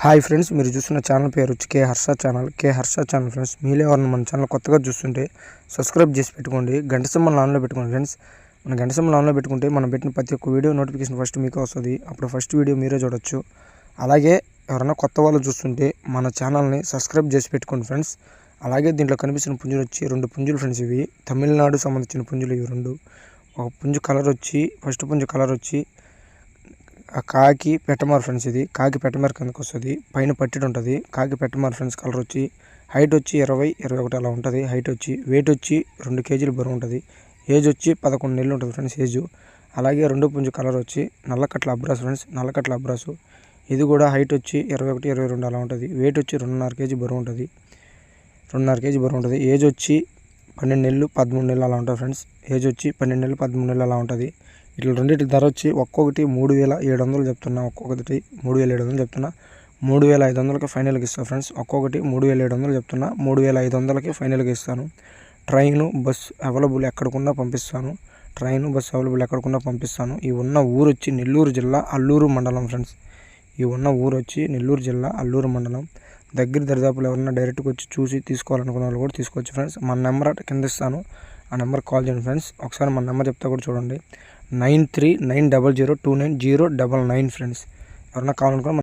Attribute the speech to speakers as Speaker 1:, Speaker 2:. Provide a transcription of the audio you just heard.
Speaker 1: Hi friends, మీరు చూస్తున్న channel పేరు వచ్చి కే హర్ష ఛానల్ ఫ్రెండ్స్. మీలో ఎవరైనా మన ఛానల్ కొత్తగా చూస్తుంటే సబ్స్క్రైబ్ చేసి పెట్టుకోండి, గంట సింబల్ ఆన్లో పెట్టుకోండి ఫ్రెండ్స్. మన గంట సింబల్ ఆన్లో పెట్టుకుంటే మనం పెట్టిన ప్రతి ఒక్క వీడియో నోటిఫికేషన్ ఫస్ట్ మీకు వస్తుంది. అప్పుడు ఫస్ట్ వీడియో మీరే చూడొచ్చు. అలాగే ఎవరైనా కొత్త వాళ్ళు చూస్తుంటే మన ఛానల్ని సబ్స్క్రైబ్ చేసి పెట్టుకోండి ఫ్రెండ్స్. అలాగే దీంట్లో కనిపిస్తున్న పుంజులు వచ్చి 2 పుంజులు ఫ్రెండ్స్. ఇవి తమిళనాడు సంబంధించిన పుంజులు ఇవి 2. ఒక పుంజు కలర్ వచ్చి ఫస్ట్ పుంజు కలర్ వచ్చి కాకి పెట్టమార్ ఫ్రెండ్స్. ఇది కాకి పెట్టమార్ కిందకు వస్తుంది, పైన పట్టిడి ఉంటుంది. కాకి పెట్టమార్ ఫ్రెండ్స్. కలర్ వచ్చి హైట్ వచ్చి 20-21 అలా ఉంటుంది. హైట్ వచ్చి వెయిట్ వచ్చి 2 కేజీలు బరువు ఉంటుంది. ఏజ్ వచ్చి 11 నెలలు ఉంటుంది ఫ్రెండ్స్ ఏజ్. అలాగే 2 పుంజు కలర్ వచ్చి నల్లకట్ల అబ్రాస్ ఫ్రెండ్స్. నల్లకట్ల అబ్రాసు. ఇది కూడా హైట్ వచ్చి 21-22 అలా ఉంటుంది. వెయిట్ వచ్చి 2.5 కేజీ బరువు ఉంటుంది. 2.5 కేజీ బరువు ఉంటుంది. ఏజ్ వచ్చి 12 నెలలు 13 నెలలు అలా ఉంటుంది ఫ్రెండ్స్. ఏజ్ వచ్చి 12 నెలలు 13 నెలలు అలా ఉంటుంది. ఇట్లా రెండింటి ధర వచ్చి ఒక్కొక్కటి 3700 చెప్తున్నా. ఒక్కొక్కటి 3700 చెప్తున్నా. 3500కి ఫైనల్కి ఇస్తాను ఫ్రెండ్స్. ఒక్కొక్కటి 3700 చెప్తున్నా. 3500కి ఫైనల్కి ఇస్తాను. ట్రైను బస్ అవైలబుల్ ఎక్కడికన్నా పంపిస్తాను. ఈ ఉన్న ఊరు వచ్చి నెల్లూరు జిల్లా అల్లూరు మండలం ఫ్రెండ్స్. ఈ ఉన్న ఊరు వచ్చి నెల్లూరు జిల్లా అల్లూరు మండలం. దగ్గర దరిదాపులు ఎవరన్నా డైరెక్ట్గా వచ్చి చూసి తీసుకోవాలనుకున్న వాళ్ళు కూడా తీసుకోవచ్చు ఫ్రెండ్స్. మన నెంబర్ కింద ఇస్తాను, ఆ నెంబర్కి కాల్ చేయండి ఫ్రెండ్స్. ఒకసారి మన నెంబర్ చెప్తా కూడా చూడండి. 9390029099 ఫ్రెండ్స్. ఎవరన్నా కావాలనుకున్నా